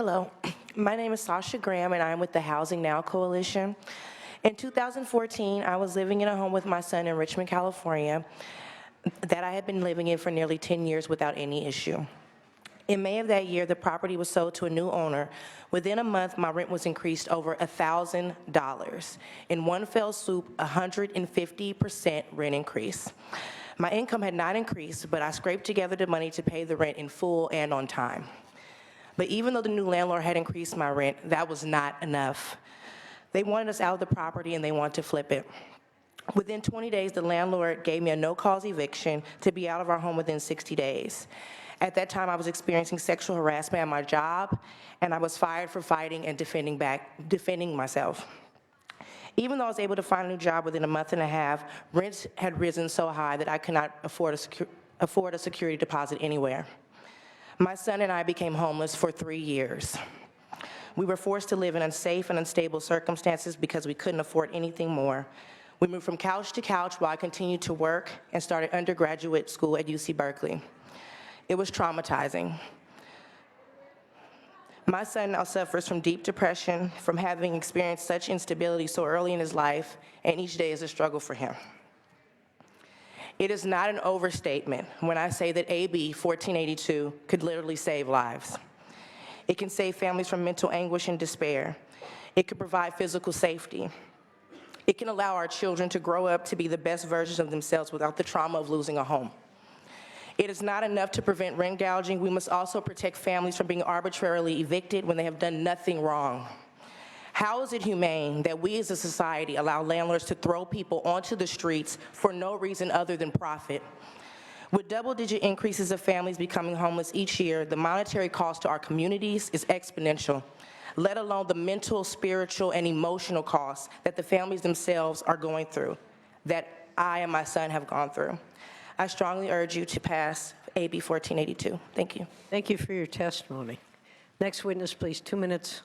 Hello, my name is Sasha Graham, and I'm with the Housing Now Coalition. In 2014, I was living in a home with my son in Richmond, California, that I had been living in for nearly 10 years without any issue. In May of that year, the property was sold to a new owner. Within a month, my rent was increased over $1,000. In one fell swoop, 150% rent increase. My income had not increased, but I scraped together the money to pay the rent in full and on time. But even though the new landlord had increased my rent, that was not enough. They wanted us out of the property and they wanted to flip it. Within 20 days, the landlord gave me a no-cause eviction to be out of our home within 60 days. At that time, I was experiencing sexual harassment at my job, and I was fired for fighting and defending myself. Even though I was able to find a new job within a month and a half, rents had risen so high that I could not afford a security deposit anywhere. My son and I became homeless for 3 years. We were forced to live in unsafe and unstable circumstances because we couldn't afford anything more. We moved from couch to couch while I continued to work and started undergraduate school at UC Berkeley. It was traumatizing. My son now suffers from deep depression from having experienced such instability so early in his life, and each day is a struggle for him. It is not an overstatement when I say that AB 1482 could literally save lives. It can save families from mental anguish and despair. It could provide physical safety. It can allow our children to grow up to be the best versions of themselves without the trauma of losing a home. It is not enough to prevent rent gouging. We must also protect families from being arbitrarily evicted when they have done nothing wrong. How is it humane that we as a society allow landlords to throw people onto the streets for no reason other than profit? With double-digit increases of families becoming homeless each year, the monetary cost to our communities is exponential, let alone the mental, spiritual, and emotional costs that the families themselves are going through, that I and my son have gone through. I strongly urge you to pass AB 1482. Thank you. Thank you for your testimony. Next witness, please, 2 minutes.